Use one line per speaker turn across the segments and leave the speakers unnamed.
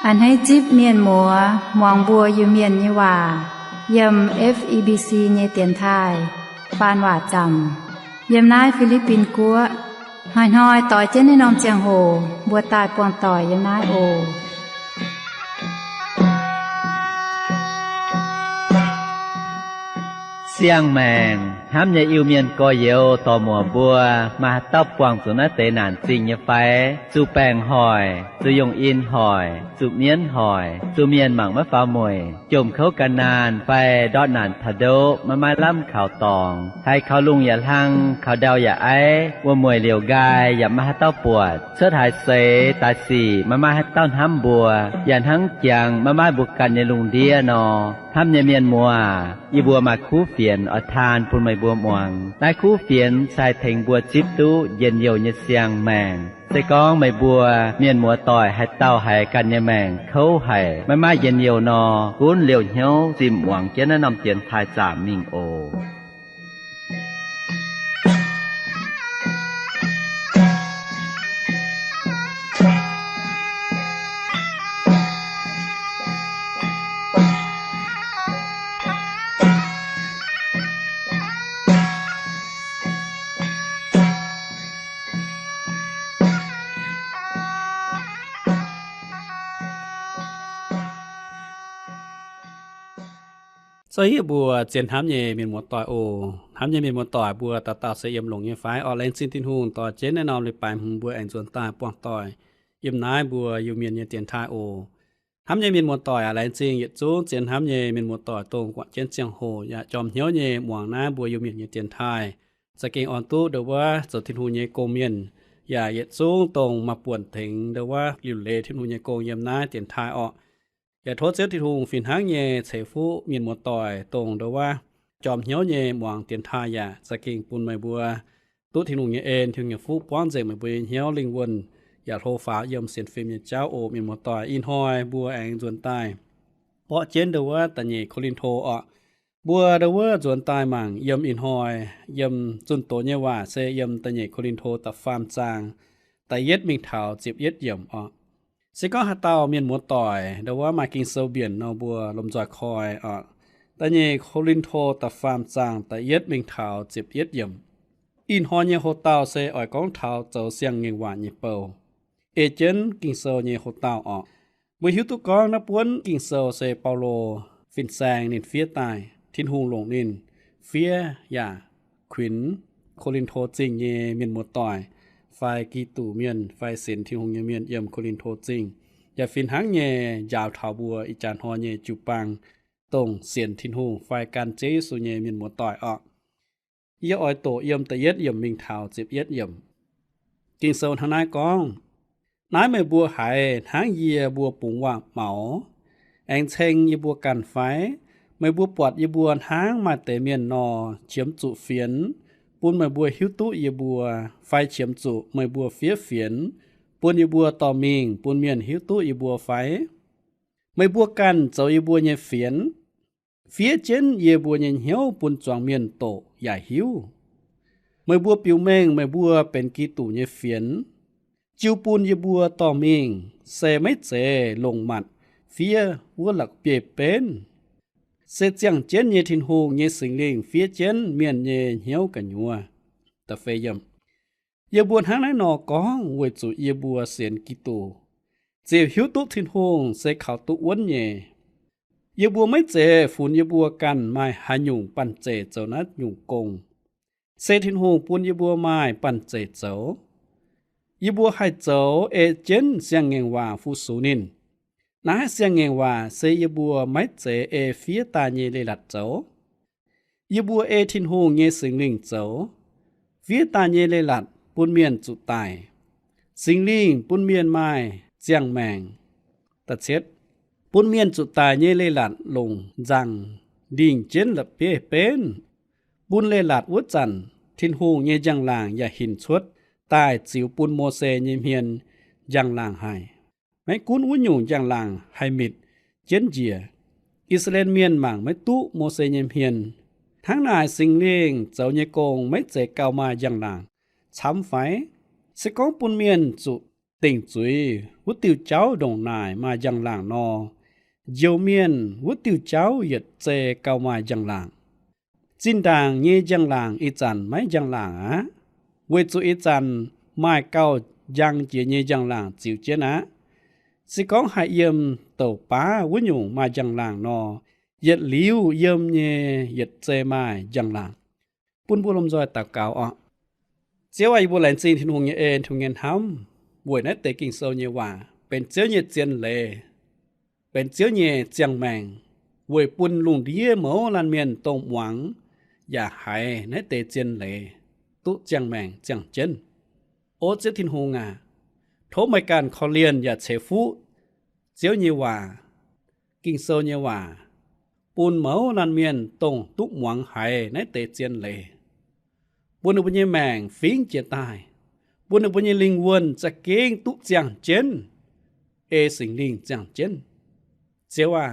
อันให้จิบเมียนหมัวมองบัวอยู่เมียนยี่ว่าเยม FEBC เยเตียนไทยปานว่าจำเยมนายฟิลิปปินส์กัวหอยหอยต่อยเจนในนอมเจียงโหบัวตายปวงต่อยเยมนายโอ
เสียงแมงห้ามอย่าอิวเมียนก็เยวต่อหมัวบัวมาตับกวางสุนัขเตนานจริงอย่าไฟสู่แปงหอยสู่ยงอินหอยสู่เมียนหอยสู่เมียนหมังมะฟ้ามวยจมเข้ากันนานไปดอดนานทะโดมาล่ำข่าวตองให้เขาลุงอย่าลังเขาเดาอย่าไอว่ามวยเหลียวกายอย่ามาให้เต้าปวดเสื้อถ่ายเสตาสีมาให้เต้าห้ำบัวอย่าทั้งเจียงมาบุกกันในลุงเดียนอห้ำอย่าเมียนมัวอีบัวมาคู่เฟียนอทานปุ่นไม่บัวมวงได้คู่เฟียนใส่เถงบัวจิบตู้เย็นเยียวเยเสียงแมงใส่กองไม่บัวเมียนมัวต่อยให้เต้าให้กันเยแมงเขาให้มาเย็นเยียวนอกุ้นเหลียวเหี้ยวจิมหวังเจนนำเตียนทายจามมิงโอ
所以บัวเจียนทำเย่เมียนหมดต่อยโอทำเย่เมียนหมดต่อยบัวตาเสียมหลงเย่ไฟออแรงซินทินหูต่อเจนแน่นอนเลยไปหงบัวแองส่วนตายป้องต่อยยิมนายบัวอยู่เมียนเย่เตียนทายโอทำเย่เมียนหมดต่อยอะไรจริงเย่จูเจียนทำเย่เมียนหมดต่อยตรงกว่าเจนเจียงโหอย่าจอมเหี้ยวเย่หมวงหน้าบัวอยู่เมียนเย่เตียนทายสเกงออนตู้เดี๋ยวว่าสุดทินหูเย่โกเมียนอย่าเย่จูตรงมาป่วนถึงเดี๋ยวว่าลิวเลทินหูเย่โกยิมนายเตียนทายออกอย่าโทษเสียที่ทุงฟินหางเย่เสฟูเมียนหมดต่อยตรงเดว่าจอมเหี้ยวเย่หวังเตียนทายาสกิงปุนไม่บัวตุ้ที่นุงเย่เอ็นถึงอย่าฟูป้อนเจไม่บัวเหี้ยวลิงวนอย่าโทรฟ้าเยี่ยมเสียนฟิล์มเจ้าโอเมียนหมดต่อยอินหอยบัวแองจวนใต้เพราะเจนเดว่าแต่เย่โคลินโทออกบัวเดว่าจวนใต้มั่งเยี่ยมอินหอยเยี่ยมจุนโตเย่ว่าเซเยี่ยมแต่เย่โคลินโทตับฟาร์มจางแต่เย็ดมิงเถาจีบเย็ดเยี่ยมออกสิก็หาเตาเมียนหมดต่อยเดว่ามากินเซลเบียนนอบัวลมจอยคอยแต่เย่โคลินโทตับฟาร์มจางแต่เย็ดมิงเถาจีบเย็ดเยี่ยมอินหอยเย่โฮเตาเซอ่อยกองเถาเจ้าเสียงเงียงหวานเย่เปิลเอเจนต์กิงเซลเย่โฮเตาบุหิวตุกองนับวนกิงเซลเซเปาโลฟินแซงนินเฟียตายทินหุงหลงนินเฟียอย่าขวินโคลินโทจริงเย่เมียนหมดต่อยไฟกีตูเมียนไฟเสินที่หงเมียนเยี่ยมโคลินโทจริงอย่าฟินหางเย่ยาวเถาบัวอีจานฮอเย่จูปังตรงเสียนทินหงไฟการเจสุเย่เมียนหมดต่อยเยี่ยอ้อยโตเยี่ยมตะเย็ดเยี่ยมมิงเถาเจ็บเย็ดเยี่ยมกิงเซลทางนายกองนายไม่บัวหายทางเยียบัวปุ๋งว่าเหมาแองเชงเยียบัวกันไฟไม่บัวปวดเยียบัวทางมาเตเมียนนอเฉียมจุเฟียนปูนไม่บัวหิวตุเยียบัวไฟเฉียมจุไม่บัวเฟียเฟียนปูนเยียบัวต่อมิงปูนเมียนหิวตุเยียบัวไฟไม่บัวกันเจ้าเยียบัวเยียเฟียนเฟียเจนเยียบัวเยียเหียวปูนจวงเมียนโตใหญ่หิวไม่บัวปิวเมงไม่บัวเป็นกีตูเยียเฟียนจิวปูนเยบัวต่อมิงเซไม่เจลงมัดเฟียวัวหลักเปียเป็นเซจียงเจนเยทินหูเยสิงลิงเฟียเจนเมียนเยเหี่ยวกันยัวตะเฟยมเยบัวทางไหนนอกองเวจุเยบัวเสียนกิตูเจหิวตุทินหูเซข่าวตุวนเยบัวไม่เจฝุ่นเยบัวกันไม้หาหยุ่งปั่นเจเจ้านัดหยุ่งกงเซทินหูปูนเยบัวไม้ปั่นเจเจ้ายีบัวให้เจ้าเอเจนเสียงเงว่าฟูสูนินนาเสียงเงว่าเซยีบัวไม่เจเอฟีตาเยเลลัดเจ้ายีบัวเอทินหูเงสิงลิงเจ้าฟีตาเยเลลัดปุนเมียนจุตายสิงลิงปุนเมียนไม้เจียงแมงตัดเช็ดปุนเมียนจุตายเยเลลัดลงจังดิ่งเจนละเปเป็นปุนเลลัดวัดจันทินหูเงจังลางอย่าหินชดใต้จิวปุนโมเซยิมเฮียนยังลางไห้ไม่กุนอุ่นอยู่ยังลางไฮมิดเจนเจียอิสราเอลเมียนมังไม่ตุโมเซยิมเฮียนทั้งนายสิงเลี้ยงเจ้าเยกงไม่เจเกามายังลางช้ำไฟสกองปุนเมียนจุ tỉnh chuối vút tiêu cháu đồng nài mà dăng làng no dầu miên vút tiêu cháu yết chê cao mà dăng làng xin đàng nhê dăng làng ít chăn mấy dăng làng á với chú ít chăn mai cao dăng chỉ nhê dăng làng chịu chết á sẽ có hai yếm tàu bá với nhung mà dăng làng no yết liu yếm nhê yết chê mai dăng làng bún bùa lom rồi tàu cáo ọ chiếu ai bùa lén xin thiên hùng nhẹ ên thùng nghiền hám buổi nét tế kinh sâu như hòa bên chiếu nhẹ chiên lệ bên chiếu nhẹ chiang mèng buổi bún lùng đĩa mẫu lan miền tông hoáng và hãy nét tế chiên lệ tụ chiang mèng chiang chân ô chiếu thiên hùng à thố mày can khó liền và chế phú chiếu như hòa kinh sâu như hòa bún mẫu lan miền tông tụ hoáng hãy nét tế chiên lệ buồn được bao nhiêu màng phím chia tài buồn được bao nhiêu linh quânจะเก่งตุจังเจนสิ่งลิงจังเจนเจ้าว่า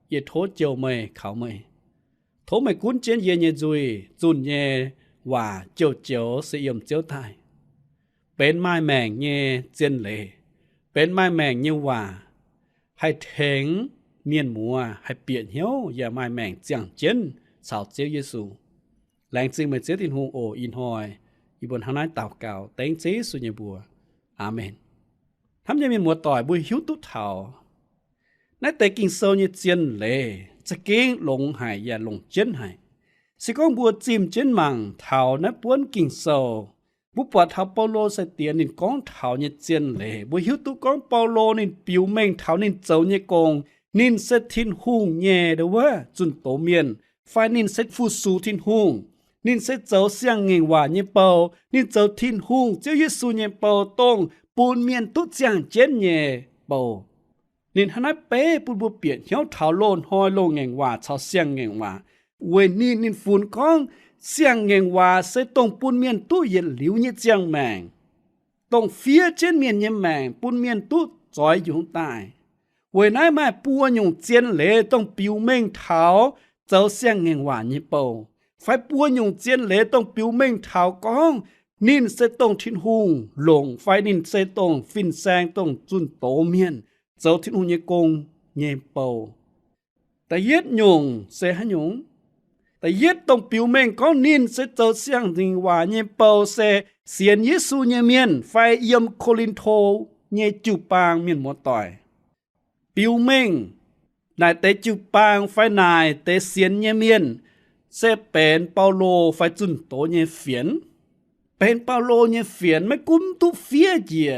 อย่าโทษเจ้าเมย์เขาเมย์โทษไม่คุ้นเจนเย่เย่จุยจุนเย่ว่าเจ้าเจ้าเสียมเจ้าตายเป็นไม้แมงเย่เจนเลยเป็นไม้แมงเย่ว่าให้เถงเมียนมัวให้เปลี่ยนเหี้ยวอย่าไม้แมงจังเจนสาวเจ้าเยซูแรงจึงมาเจอทินหงโออินหอยอีบนทางนั้นเต่าเก่าเต็งเจสุญญบัวอาเมนทำยังมีหมวดต่อยบุยหิวตุเท่าในแต่กิ่งโซเนี่ยเจียนเล่จะเก่งลงหายอย่าลงเจนหายสิก้องบัวจิมเจนมังเท่าในป้วนกิ่งโซบุปผาเท่าเปาโลใส่เตียนินก้องเท่าเนี่ยเจียนเล่บุยหิวตุก้องเปาโลนินปิวเม่งเท่านินเจ้าเนี่ยกงนินเซทินหุงแย่เด้อว่าจุนโตเมียนไฟนินเซฟูสูทินหุงนินเสเจ้าเสียงเงินว่าเนี่ยเปานินเจ้าทิ้นหุงเจ้าเยซูเนี่ยเปาตรงปูนเมียนตุเจียงเจนเนี่ยเปานินหนาเป้ปูนบัวเปลี่ยนเหี้ยวเท้าโลนหอยโลเงินว่าเท้าเสียงเงินว่าเวนี่นินฝุ่นก้องเสียงเงินว่าเสตรงปูนเมียนตุเย็นหลิวเนี่ยเจียงแมงตรงเฟียเจนเมียนเนี่ยแมงปูนเมียนตุจอยอยู่ใต้เวนายมาปัวหยงเจียนเหล่ต้องปิวเม่งเท้าเจ้าเสียงเงินว่าเนี่ยเปาไฟปัวหยงเจียนเหลต้องปิวเม่งเท้ากองนินเสตงทิ้นหุงหลงไฟนินเสตงฟินแซงต้องจุนโตเมียนเจ้าทิ้นหุงเยกงเยเปาแต่เย็ดหยงเสหหยงแต่เย็ดต้องปิวเม่งกองนินเสเจ้าเสียงจิงว่าเยเปาเสเสียนเยซูเยเมียนไฟเยี่ยมโคลินโทเยจูปางเมียนหมดต่อยปิวเม่งนายเตจูปางไฟนายเตเสียนเยเมียนเซเป็นเปาโลไฟจุนโตเนี่ยเฟียนเป็นเปาโลเนี่ยเฟียนไม่กุ้มตุเฟียเจีย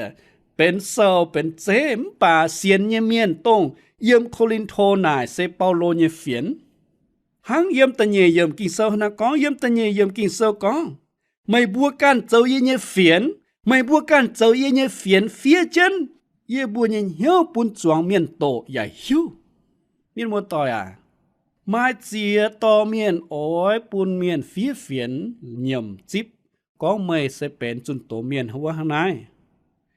เป็นเซาเป็นเจมป่าเสียนเนี่ยเมียนตงเยี่ยมโคลินโทนายเซเปาโลเนี่ยเฟียนหังเยี่ยมตะเนียเยี่ยมกินเซานะก้องเยี่ยมตะเนียเยี่ยมกินเซาก้องไม่บัวกันเจ้าเยี่ยเนี่ยเฟียนไม่บัวกันเจ้าเยี่ยเนี่ยเฟียนเฟียจันเยี่ยบัวเนี่ยเหี้ยวปุ่นจวงเมียนโตใหญ่หิวเมียนมัวต่อยมาเจียต่อเมียนโอ้ยปูนเมียนเฟียเฟียนเยี่ยมจิบก็ไม่เสเป็นจุนโตเมียนหัวหางนาย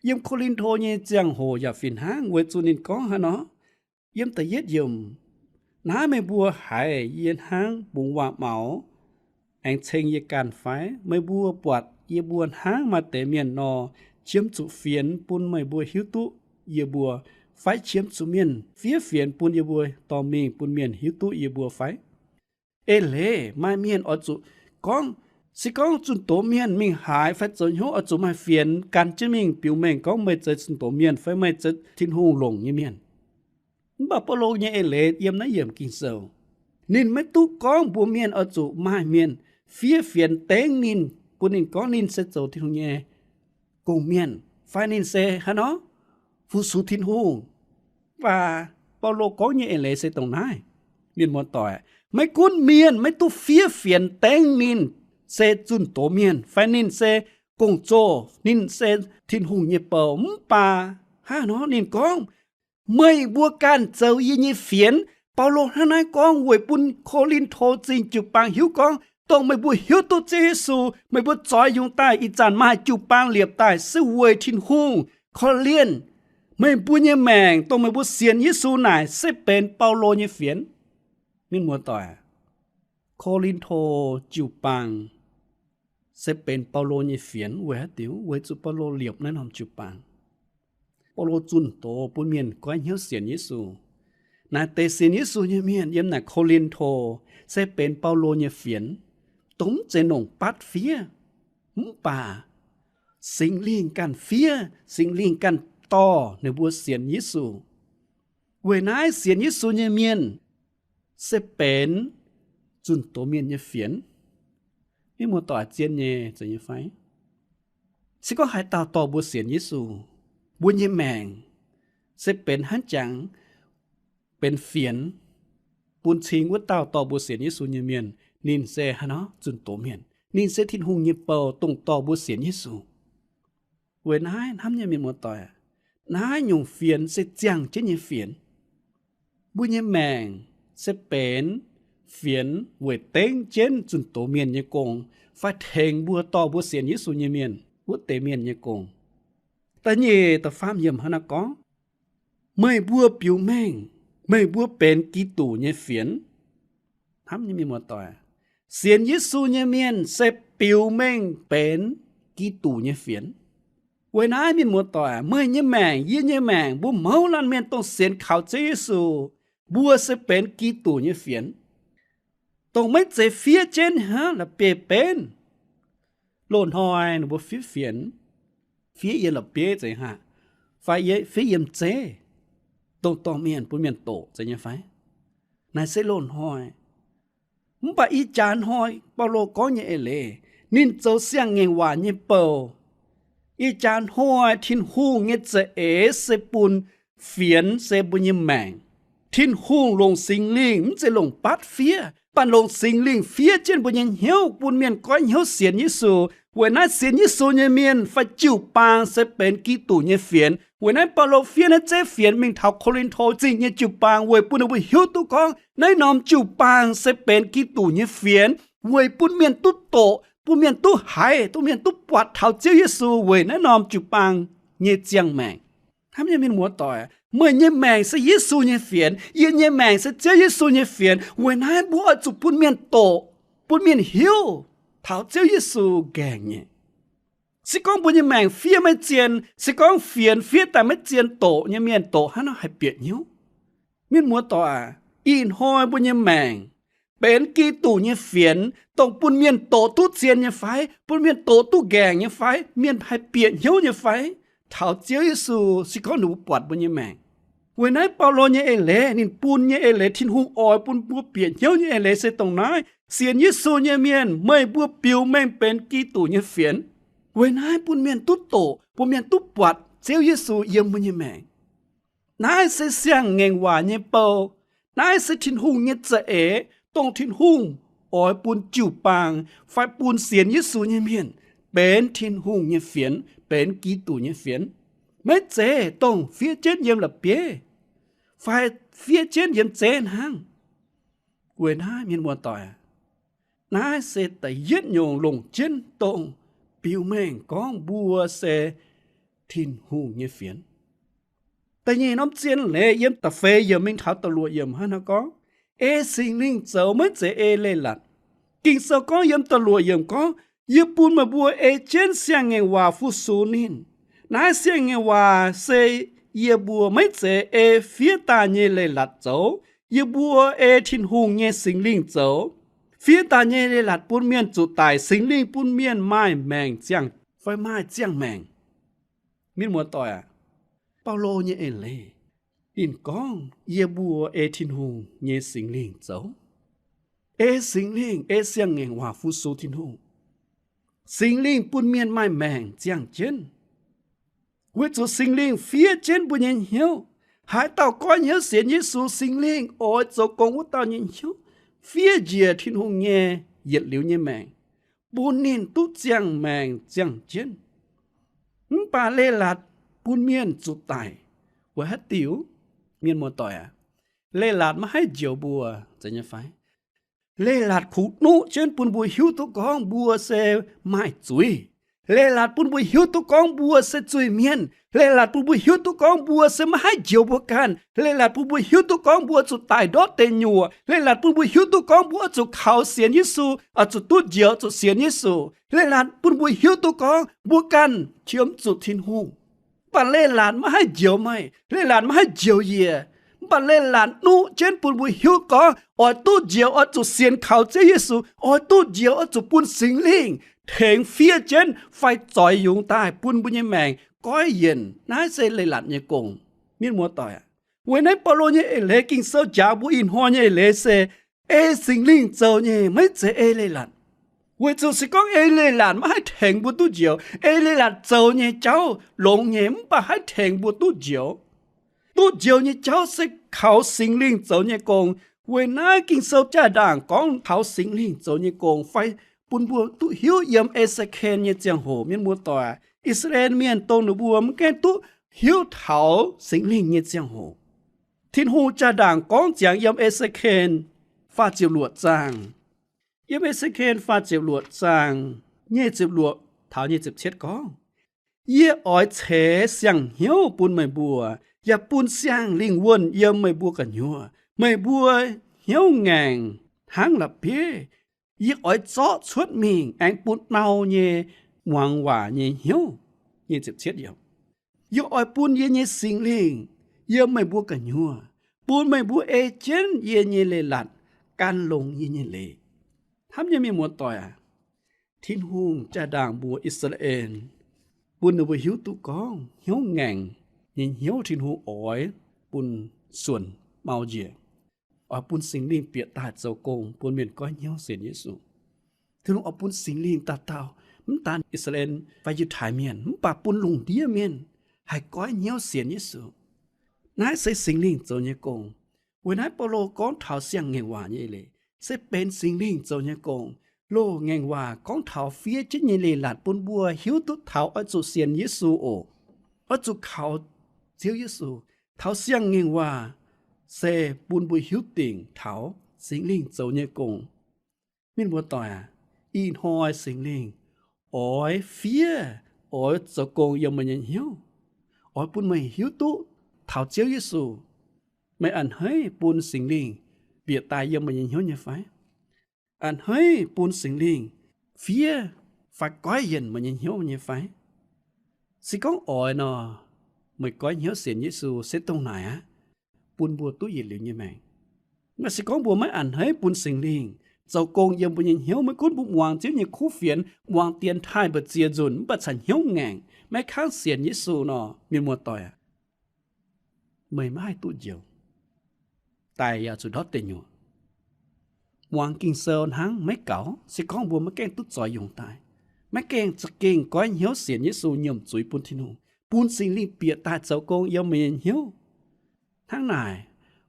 เยี่ยมโคลินโทเยเจียงโหอย่าฟินห้างเวจุนินก้องฮะเนาะเยี่ยมแต่เย็ดเยี่ยมน้าไม่บัวหายเย็นห้างบุงว่าเมาแองเชงเยการไฟไม่บัวปวดเยบัวห้างมาแต่เมียนนอเชื่อมจุเฟียนปูนไม่บัวหิวตุเยบัวไฟเชียมสุเมียนเฟียเฟียนปูนเยบัวตอมิงปูนเมียนหิวตุเยบัวไฟเอเล่มาเมียนอจุก้องสิก้องจุนโตเมียนมิงหายไฟจนหัวอจุมาเฟียนกันจะมิงปิวเมงก้องไม่เจอจุนโตเมียนไฟไม่เจอทิ้นหูลงเยเมียนบ่ปโลเยเอเล่เยี่ยมนะเยี่ยมกินเซลนินไม่ตุก้องบัวเมียนอจุมาเมียนเฟียเฟียนเต็งนินปูนินก้องนินเซโจทิ้นหูเยกงเมียนไฟนินเซฮะเนาะฟูสุทิ้นหูว่าเปาโลก็เยเอเลเซตรงไหนเมียนมอต่อยไม่กุ้นเมียนไม่ตู้เฟียเฟียนแตงนินเซจุนโตเมียนไฟนินเซกงโจนินเซทินหุงเยเปิมป่าฮะเนาะนินกองไม่บัวกันเจ้าเยเฟียนเปาโลฮะนายกองหวยปุนโคลินโทจิงจุปังหิวกองต้องไม่บัวหิวตัวเจซูไม่บัวจอยยุงใต้อีจานมาจุปังเหลียบใต้ซื้อหวยทินหุงคอเลียนไม่ปุญญแมงต้องไม่บุเสียนยิสูไหนเสเป็นเปาโลเยเฟียนมินมัวต่อโคลินโทจิวปังเสเป็นเปาโลเยเฟียนเวติวเวจุเปาโลเหลียบนั่นหอมจิวปัง ปโลจุนโตปุนเมียนก้อยเหี่ยวเสียนยิสูนาเตเสียนยิสูเนี่ยเมียนเยี่ยมนาโคลินโทเซเป็นเปาโลเนี่ยเฟียนตุ้มเจนงปัดเฟียมุป่าสิงลิงกันเฟียสิงลิงกันต่อในบัวเสียนยิสูเวนายเสียนยิสูเนี่ยเมียนเซเป็นจุนโตเมียนเนี่ยเฟียนนี่มัวต่อเจียนเนี่ยจะยังไฟสิก็หายตาต่อบัวเสียนยิสูบุญเยแมงเซเป็นหันจังเป็นเฟียนปุนชิงว่าเต่าต่อบัวเสียนยิสูเยเมียนนินเซฮะเนาะจุนโตเมียนนินเซทินหุงเยเปาตรงต่อบัวเสียนยิสูเวนายทำเนี่ยมีมัวต่อยนายยงเฟียนเซจังเจนเยเฟียนบุญเยแมงเซเป็นเฟียนเวเต็งเจนจุนโตเมียนเยกงฟาเทงบัวต่อบัวเสียนยิสูเยเมียนวัวเตเมียนเยกงแต่เย่แต่ฟามเยี่ยมฮะนะก็ไม่บัวปิวแม่งไม่บัวเป็นกีตูเนี่ยเฟียนทำยังมีหมดต่อเสียนยิสูเนี่ยเมียนเซปิวแม่งเป็นกีตูเนี่ยเฟียนเวน้ามีหมดต่อเมื่อเนี่ยแม่งยี่เนี่ยแม่งบัวเมาลันเมียนต้องเสียนข่าวเจยิสูบัวเซเป็นกีตูเนี่ยเฟียนต้องไม่เจเฟียเจนฮะละเปเป็นโลนหอยหนูบัวเฟียนphía yên là bế vậy hả phải vậy phía yên chế tổ miền bún miền tổ vậy nhá phải này sẽ lộn hỏi muốn bà y chán hỏi bao lô có nhẹ lệ nên châu xiang nghe hòa nhẹ bầu y chán hỏi thiên hu nghe chế sẽ bún phiến sẽ bún nhẹ mảng thiên hu lồng sinh linh sẽ lồng bát phía bàn lồng sinh linh phía trên bún nhẹ hiếu bún miền có hiếu xiên như sùเวนัยเสียนยิสูเนี่ยเมียนฟ้าจิวปางเสเป็นกีตูเนี่ยเฟียนเวนัยปาโลเฟียนเจเฟียนมิงเท้าโคลินโทจริงเนี่ยจิวปางเวปุ่นเอาไปหิวตุกองในนอมจิวปางเสเป็นกีตูเนี่ยเฟียนเวปุ่นเมียนตุโตปุ่นเมียนตุหายตุเมียนตุปวดเท้าเจ้ายิสูเวนัยนอมจิวปางเนี่ยเจียงแมงทำยังมีหัวต่อยเมื่อเนี่ยแมงเสยิสูเนี่ยเฟียนเยี่ยเนี่ยแมงเสเจ้ายิสูเนี่ยเฟียนเวนัยบัวจุปุ่นเมียนโตปุ่นเมียนหิวเท้าเจ้ายิสูแกงเนี่ยสิกองบุญยังแมงเฟียไม่เจียนสิกองเฟียนแต่ไม่เจียนโตยังเมียนโตฮันเอาให้เปียกนิ้วเมียนมัวต่ออินหอยบุญยังแมงเป็นกีตู่ยังเฟียนตรงปุ่นเมียนโตตู้เจียนยังไฟปุ่นเมียนโตตู้แกงยังไฟเมียนให้เปียกนิ้วยังไฟเท้าเจียวยิสูสิกองหนูปวดบุญยังแมงเวันนั้นเปาโลยังเอเล่นินปุ่นยังเอเล่ทิ้งหุงออยปุ่นบัวเปียกนิ้วยังเอเล่เสตรงนั้นเสียนยิสูยังเมียนไม่บัวปิวแม่งเป็นกีตู่ยังเฟียนเวนายปุ่นเมียนตุโตปุ่นเมียนตุปวดเจ้าเยซูเยี่ยมบุญยแมงนายเสียงเงงว่าเนี่ยเปานายเสทินหุงเนี่ยจะต้องทินหุงออยปุ่นจิวปางไฟปุ่นเสียนเยซูเนี่ยเมียนเป็นทินหุงเนี่ยเฟียนเป็นกีตูเนี่ยเฟียนไม่เจต้องเฟียเจนเยี่ยมละเปียไฟเฟียเจนเยี่ยมเจนหังเวนายเมียนมัวต่อยนายเสแต่ยึดโยงลงเจนตรงปิวแม่งก้องบัวเสทินหูเงียเฟียนแต่ยี่น้ำเจียนเล่เยี่ยมตะเฟยเยี่ยมมิงเท้าตะลัวเยี่ยมฮะนะก็สิ่งลิงเจ้าไม่เจเล่หลัดกิ่งเสาก็เยี่ยมตะลัวเยี่ยมก็ยี่ปูนมาบัวเจนเสียงเงว่าฟุสูนินนายเสียงเงว่าเสเยี่ยบัวไม่เจเฟียตาเงียเล่หลัดเจ้ายี่บัวทินหูเงียสิ่งลิงเจ้าphía ta nhẹ để lạt bún miên chủ tài sinh linh bún miên mai mèng chiang phải mai chiang mèng miên muốn tỏi Paulo nhẹ lệ in con ye bùa thiên hùng nhẹ sinh linh dấu sinh linh xiang ngàn hòa phu số thiên hùng sinh linh bún miên mai mèng chiang chân với chủ sinh linh phía trên bún nhẹ hiếu hãy tao coi nhớ xiên Giêsu sinh linh ôi chỗ con của tao nhẹ hiếu phía dìa thiên hùng nhẹ nhiệt liễu như mèng bún nên tút giang mèng giang chân bà lê lạt bún miên chủ tài và hết tiểu miên một tỏi lê lạt mà hay diều bùaจะnhư phải lê lạt khủ nụ trên bún bùi hiếu tụ con bùa xe mai chuối lê lạt bún bùi hiếu tụ con bùa xe chuối miên lê lạt bún bùi hiếu tụ con bùa xe mà hay diều bùa can lê lạt bún bùi hiếu tụ con bùa chủ tài đó tên nhùa lê lạt bún bùi hiếu tụ con bùa chủ khảo xiên Giêsu chủ tút diều chủ xiên Giêsu lê lạt bún bùi hiếu tụ con bùa can chiếm chủ thiên hùng bà lê làn mà hay diều mày lê làn mà hay diều gì bà lê làn nu trên bùn bùi hiếu có ở tu diều ở chỗ xiên khảo chế Giêsu ở tu diều ở chỗ bùn sinh linh thèn phía trên phải chọi dùng tai bùn bùi như mèn coi yên nãy sẽ lê làn như cùng miên mua tỏi à when nãy bao lô như lê kinh sơ trả bùi in hoa như lê xe sinh linh châu như mấy chế lê làn为就是讲你兰嘛还停不多久，你兰做你走，龙年嘛还停不多久，多久你走是靠心灵做你讲，为哪经受家长讲靠心灵做你讲，phải buồn buồn tu hiểu yếm Ezekiel như chẳng hồ miền mùa tòa, Israel miền đông nửa buồn cái tu hiểu thảo sinh linh như chẳng hồ, thiên hồ cha đảng講講yếm Ezekiel phát chiều luật giang. Yếm Ezekiel phát chiều luật giang, nhẹ chiều luật thảo nhẹ chiều chết có. Yếm ỏi chế xiang hiếu buồn mày bùa, ya buồn xiang linh quân yếm mày bùa cả nhua, mày bùa hiếu ngàn tháng lập bia. Yếm ỏi chó suốt mình anh buồn mau nhẹ ngoan hòa nhẹ hiếu, nhẹ chiều chết yếm. Yếm ỏi buồn nhẹ sinh linh, yếm mày bùa cả nhua, buồn mày bùa chén nhẹ lệ lặn, can lông nhẹ lệ. Thăm như mình muốn tỏi à, thiên hùng cha đảng bùa Israel, buồn ở bùa hiếu tụ con, hiếu ngàn, nhìn hiếu thiên hùng ỏi, buồn xuân mau dịa, ở buồn sinh linh biệt tạt dầu công, buồn miền coi hiếu xiên Giêsu. Thiên hùng ở buồn sinh linh tạt tao, mắm tàn Israel phải giữ thái miền, mắm bà buồn lùng đĩa miền, hay coi hiếu xiên Giêsu. Nãy sẽ sinh linh dầu như công, với nãy bao lô con thảo xiang nghe hòa như lệ. Sẽ bên sinh linh cho nhà con lô ngang hòa con thảo phía trên nhà lệ lạt bún bùa hiếu tút thảo ở chỗ xiên Giêsu ổ ở chỗ khảo chiếu Giêsu thảo xiang ngang hòa sẽ bún bùa hiếu tiền thảo sinh linh cho nhà con mình muốn tòa in hoa sinh linh ở phía ở chỗ con yêu mình hiếu ở bún mày hiếu tút thảo chiếu Giêsu mày ăn hơi bún sinh linh biệt tài yêu mình hiếu như phải anh hơi buồn sinh linh phía phải coi yên mình hiếu như phải chỉ có ỏi nó mới coi hiếu xiên Giêsu sẽ tông này á buồn bùa túi gì liệu như mày mà chỉ có bùa mấy anh hơi buồn sinh linh dầu công yêu mình hiếu mới cốt bụng hoàng chiếu như khu phiền hoàng tiền thai bật chia dùn bật thành hiếu ngàn mấy kháng xiên Giêsu nó miền mùa tỏi à mày mai tụi diều tại chỗ đó tên nhủ hoàng kinh sơn hắn mấy cậu sẽ có buồn mấy keng tút giỏi dùng tài mấy keng chắc keng có hiếu xiên Giêsu nhầm chuối bún thiên hùng bún sinh linh bịa tại cháu con yêu mình hiếu tháng này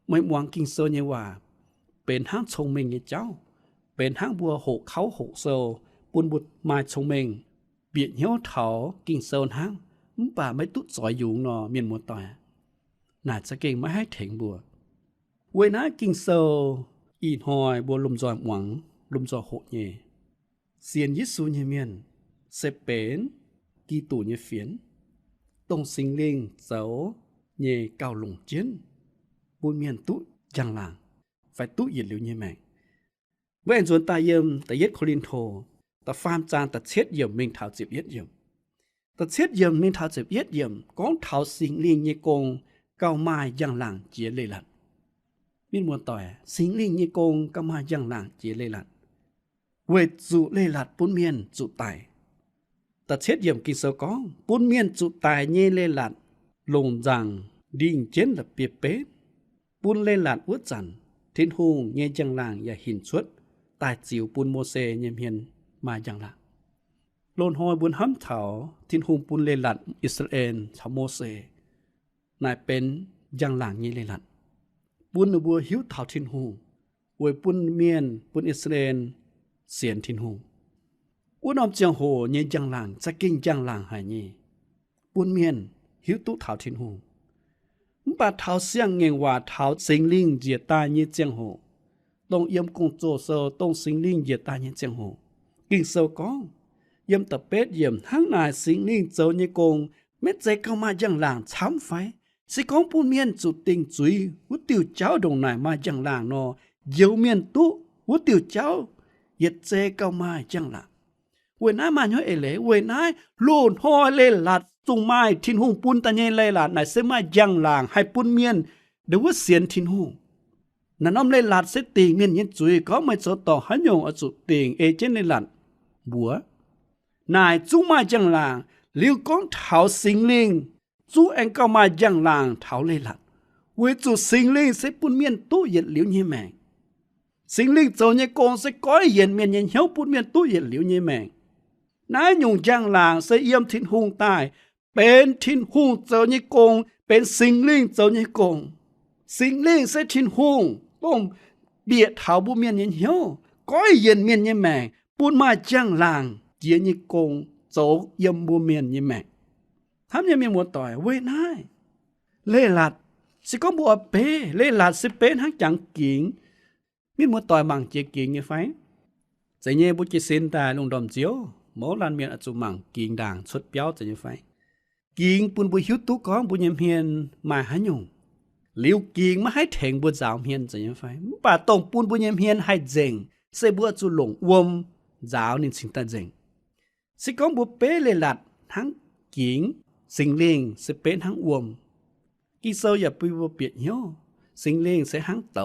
mấy hoàng kinh sơn như hòa bên hắn thông minh như cháu bên hắn bùa hộ khấu hộ sâu bún bụt mai thông minh bịa hiếu thảo kinh sơn hắn bà mấy tút giỏi dùng nó miền một tòa nãy chắc keng mấy hai thèn bùa với nãy kinh sâu in hồi bùa lùm giỏi mỏng lùm giỏi hộ nhẹ xiên Giêsu như miền sẽ bén kỳ tủ như phiến tông sinh linh dấu nhẹ cao lùng chiến buôn miền tụ chẳng làng phải tụ nhiệt liệu như mẹ với anh chuẩn ta yếm ta yết Corinto ta phàm trang ta chết yếm mình thảo dịp yết yếm ta chết yếm mình thảo dịp yết yếm có thảo sinh linh như công cao mai chẳng làng chia lệ lặn mình muốn tỏi sinh linh như công cao mai chẳng làng chia lệ lặn về dụ lệ lặn bốn miền dụ tài ta chết yếm kỳ sơ có bốn miền dụ tài như lệ lặn lùng rằng đình chiến là biệt bế bốn lệ lặn ướt dần thiên hùng như chẳng làng và hình suốt tài chịu bốn mô xê như hiền mà chẳng làng lôn hồi bốn hâm thảo thiên hùng bốn lệ lặn Israel thảo mô xê nài bên chẳng làng như lệ lặn buôn ở bùa hiếu thảo thiên hùng, với buôn miền buôn Israel xiên thiên hùng. Buôn ông giang hồ như giang làng, chắc kinh giang làng hải nhi. Buôn miền hiếu tụ thảo thiên hùng. Bà thảo xiang ngang hòa thảo sinh linh diệt ta như giang hồ. Đông yếm cùng tổ sơ đông sinh linh diệt ta như giang hồ. Kinh sâu có. Yếm tập bết yếm tháng này sinh linh dấu như cùng mét dây cao mà giang làng chám phái. Sẽ có bốn miền chủ tình chuối hút tiêu cháu đồng này mà chẳng làng nó dấu miền tú hút tiêu cháu yết dê cao mai chẳng làng quên nãy mà nhớ lẽ quên nãy lồn hoa lên lạt trung mai thiên hùng pun ta nhẹ lệ lạt này sẽ mai giang làng hay pun miên đều có xiên thiên hùng nà nôm lệ lạt sẽ tiền miên nhân chuối có mấy số tỏ hắn nhung ở chỗ tiền ê trên lệ lạt búa này trung mai giang làng liêu con thảo sinh linh chú anh cao mai giang làng thảo lệ lạt với chủ sinh linh sẽ pun miên tu nhiệt liễu như mèn sinh linh châu như con sẽ có hiện miên nhân hiếu pun miên tu nhiệt liễu như mèn nãy nhung giang làng sẽ yếm thiên hùng tàiเป็นทินหุงเจ้านี่กงเป็นสิงลิงเจ้านี่กงสิงลิงเสทินหุงต้องเบียดเท้าบุเมียนยันเหียวก้อยเย็นเมียนยันแมงปูนมาจังลางเจียนี่กงเจ้ายำบุเมียนยันแมงทำยังมีหมวดต่อยเว้ยนายเล่หลัดสิก็บัวเป้เล่หลัดสิเป็นทั้งจังกิ่งมีหมวดต่อยบางเจียกิ่งยังไงใจเย่บุจิสินตาลงดอมเจียวหมอลานเมียนอจุมังกิ่งด่างชดเปี้ยวจะยังไงกิ่งปุ่นบุหิวตุก้องบุญยมเฮียนมาหาหยงเลี้ยวกิ่งมาให้แทงบัวสาวเฮียนจะยังไงป่าตรงปุ่นบุญยมเฮียนให้เจงเสบัวจุหลงวมสาวนินสิงตาเจงสิก้องบัวเป้เลยหลัดทั้งกิ่งสิงเลี้ยงเสเป็นทั้งวมกี่เซาอย่าไปบัวเปียกเหี่ยวสิงเลี้ยงเสทั้งโต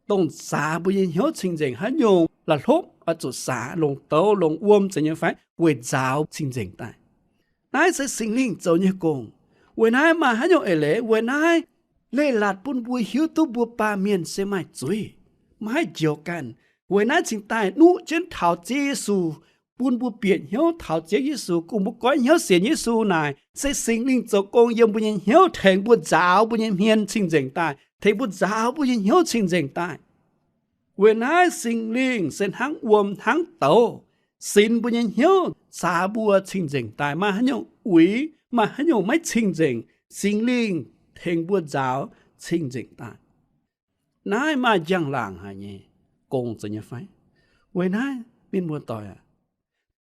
ตรงสาบุญยมเหี่ยวชิงเจงหาหยงหลัดลบเอาจุดสาลงโตลงวมจะยังไงเวทสาวชิงเจงตายนายsẽ sinh linh châu như cùng, when nai mà hắn nhung lệ, when nai lệ lạt bún bùi hiếu tu bùa ba miền sẽ mai chuối, mai chiều can, when nai chính tài nụ trên thảo Giêsu, bún bùa biển hiếu thảo Giêsu cùng một gói hiếu xiên Giêsu này sẽ sinh linh châu công yếm bùn hiếu thành bùn giáo bùn hiền chính dành tài, thành bùn giáo bùn hiếu chính dành tài, when nai sinh linh sẽ hăng uom hăng tàu. Xin bùn hiếu xa bùa trình dành tài mà hắn nhung úy mà hắn nhung mấy trình dành sinh linh thành bùa giáo trình dành tài nãy mà giang làng hả nhỉ công cho nhớ phải vậy nãy bên bùa tỏi à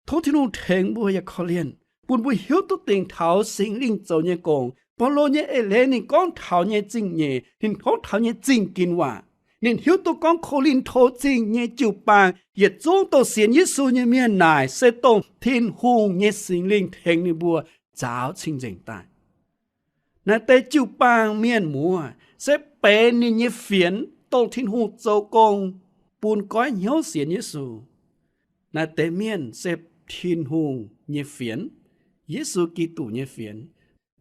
thốt thiên hùng thành bùa ya khó liền bùn bùa hiếu tốt tình thảo sinh linh cho nhớ công bỏ lô nhớ lệ nên con thảo nhớ chính nhẹ nên thốt thảo nhớ chính kinh hòa nên hiếu tôi con khổ linh thô chính nhé chịu bàn yết chúng tôi xiên Giêsu như miền này sẽ tông thiên hùng nhé sinh linh thành như bùa giáo chính dành tài nãy tế chịu bàn miền mùa sẽ bế nên nhé phiến tông thiên hùng châu công bùn có hiếu xiên Giêsu nãy tế miền sẽ thiên hùng nhé phiến Giêsu Kitô nhé phiến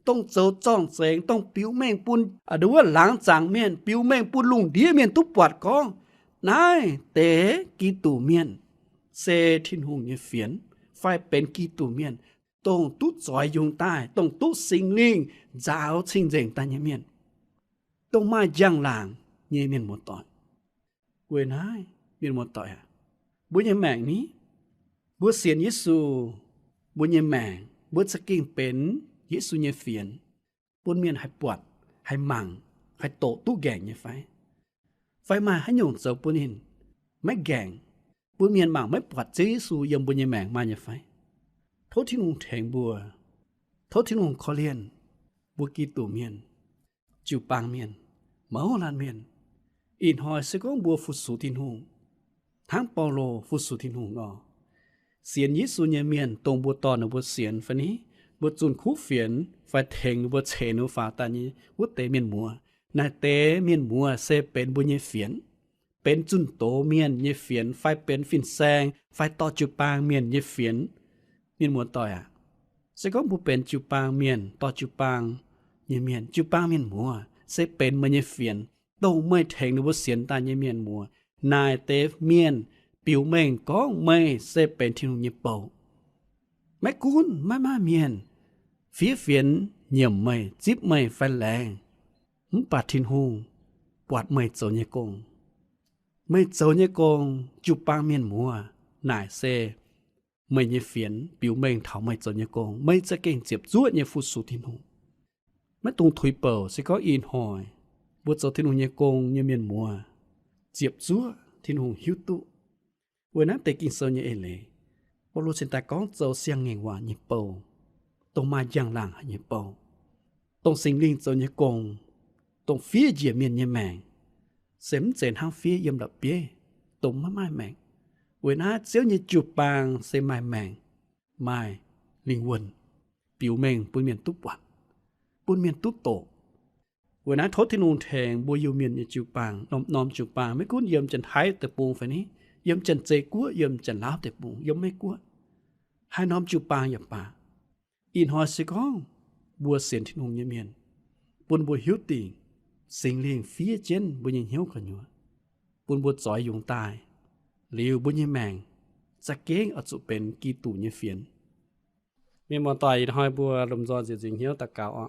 tông châu trọng dành tông biểu mệnh bùn ở đâu lãng tràng miền biểu mệnh bùn lùng đĩa miền túc bọt con nãy tế Kitô miền xe thiên hùng như phiến phảiเป็นKitô miền tông tút giỏi dùng tai tông tút sinh linh giáo trình dành ta như miền tông mai giang làng như miền một tỏi quên hai miền một tỏi à bữa như mảng ní bữa xiên Giêsu bữa như mảng bữaสกิ้งเป็นGiêsu như phiến bữa miền hay bọt hay mảng hay tổ tú gẹn như phải mà hãy nhung dấu bún hình mấy gàng bún miền mảng mấy bọt Giêsu yếm bún như mảng mà như phải thốt thiên hùng thành bùa thốt thiên hùng khó liền bùa Kitô miền chịu bang miền máu lan miền in hỏi sẽ có bùa phút số thiên hùng tháng Paulo phút số thiên hùng đó xiên Giêsu như miền tông bùa tòn ở bùa xiên phần ní bùa chun khúc phiền phải thành bùa chế nó phá ta như bùa tế miền mùa nãy tế miền mùa sẽเป็นบุญเยphiến เป็นจุนโตเมียนเยphiến ไฟเป็นฟินแซงไฟต่อจูปางเมียนเยphiến เมียนมวนต่อยอ่ะsẽ cóบุเป็นจูปางเมียนต่อจูปางเยเมียนจูปางเมียนมัวsẽเป็นมันเยphiến โตไม่แทงในบุเสียนตาเยเมียนมัวนายเตฟเมียนปิวเม่งก็ไม่sẽเป็นที่นุ่งเยเป่าแม่กุนมาเมียนphía phiến nhiệm mây díp mây phải lẹng bạt thiên hùng bọt mây dấu nhé công chụp băng miền mùa nải xe mây nhé phiến biểu mây thảo mây dấu nhé công mây sẽ kênh diệp ruột nhé phút số thiên hùng mấy tung thủy bầu sẽ có in hỏi bút dấu thiên hùng nhé công như miền mùa diệp ruột thiên hùng hiếu tụ vừa nãy tây kinh sơ nhé lệ bao lô trên ta có dấu xiang nghề hòa nhé bầu tông mai giang làng nhé bầu tông sinh linh dấu nhé công tông phía dìa miền nhé màng xém dền hang phía yếm đập bia tông mai màng vừa nãy xéo như chụp bàng xe mai màng mai linh quân ปิวเมงปุนเมียนตุ๊บวัดปุนเมียนตุ๊บโตเวลาทศที่นูนแทงบัวยูเมียนจิวปางนอมจิวปางไม่กุ้นเยี่ยมจันไทยแต่ปูงฝ่ายนี้เยี่ยมจันเจกัวเยี่ยมจันลาวแต่ปูงเยี่ยมไม่กัวให้น้อมจิวปางอย่าป่าอินหอยสิก้องบัวเสียนที่นูนเมียนปุนบัวหิวตีสิงเลี้ยงเฟียเจนบัวยังหิวกันอยู่ปุนบัวจ่อยยุงตายหลิวบัวยังแมงจะเก้งอัดสุเป็นกีตูเนี่ยเฟียนมีมอต่อยอินหอยบัวลมจอดเสียจริงหิวตะเกาอ่ะ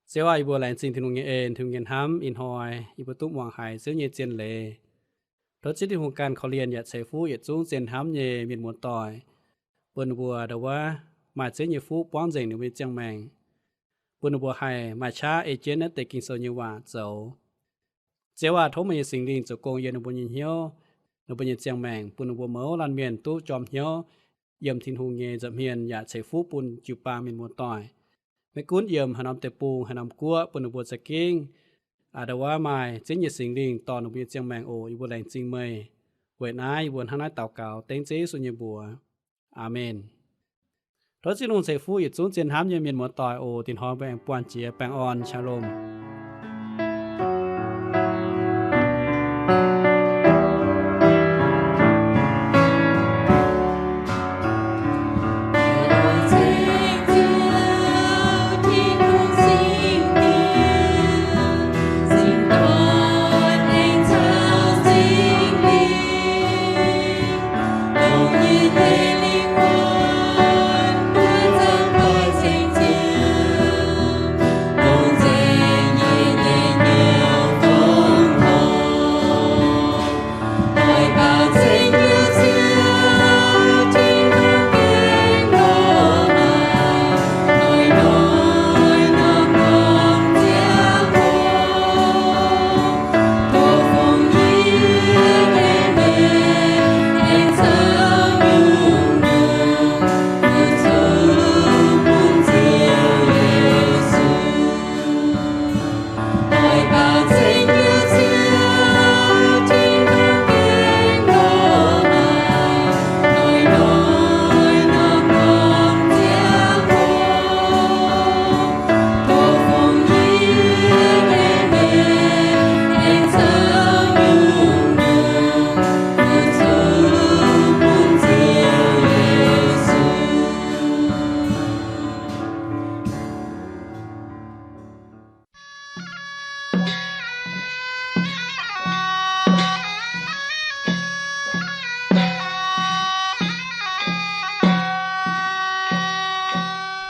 เสียว่าอีบัวแหลนสิ่งที่นุ่งเอ็นถึงเงินห้ำอินหอยอีประตูมวางหายซื้อเยเจนเลยรถจิตที่หงการเขาเรียนอย่าใช้ฟูอย่าจูงเจนห้ำเยมีมวนต่อยปนบัวแต่ว่ามาซื้อเยฟูป้อนเจงหนึ่งเป็นจังแมงปนบัวให้มาช้าเอเจนนั้นแต่กินโซเยว่าเจ้าเจ้าว่าทุกมันสิ่งดิ่งจะโกงเย็นบนยินเหี้ยวในบนยินจังแมงปนบัวเมาลันเมียนตู้จอมเหี้ยวเยี่ยมทิ้งหงเยจะเมียนอย่าใช้ฟูปนจิวปามีมวนต่อยไม่กุ้นเยี่ยมหานำแต่ปูหานำกัวปนบัวจะเก่งอาจว่าไม่เจ้าอย่าสิ่งดิ่งตอนบนยินจังแมงโออีบัวแรงจริงเมย์เวทนายบนทางนายเต่าเก่าเต็งเจ้สุญญบัวอาเมนรถจิลุงเสฟูอิดซูนเจนห้ามเยี่ยมเมียนหมดต่อยโอตินหอแปงปวนเจียแปงอ่อนชาลม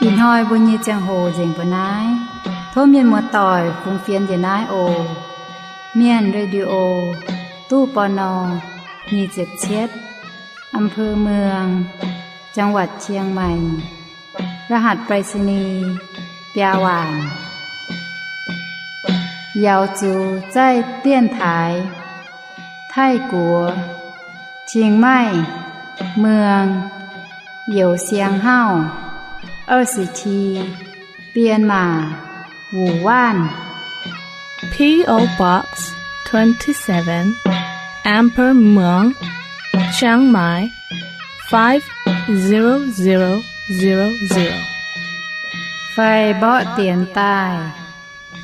อินหอยบุญยีจังโหเจิงปนายโทเมียนมัวต่อยฟุงเฟียนเยนายโอเมียนเรดิโอตู้ปอนอมีเจ็ดเช็ดอำเภอเมืองจังหวัดเชียงใหม่รหัสไปรษณีย์ปยาหวานยาวจูใจเตี้ยนถายไทกัวเชียงใหม่เมืองเหยวเสียงเฮ้า20T เปียนมาหูว่าน
P.O. Box 27 Ampere Muang Chiang Mai 50000
ไฟเบาะเตียนใต้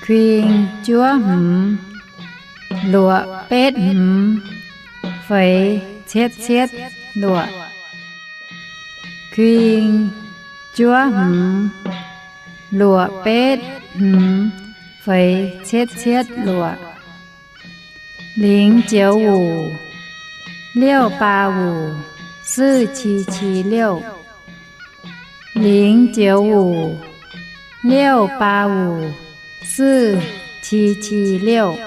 ควิงจัวหืมหลัวเป็ดหืมเฟยเช็ดหลัวควิงจัวหืมหลัวเป็ดหืมเฟยเช็ดหลัวหลิงเจียวหูเลี้ยวปลาหูซื่อชีเลี้ยวหลิงเจียวหูเลี้ยวปลาหูซื่อชีเลี้ยว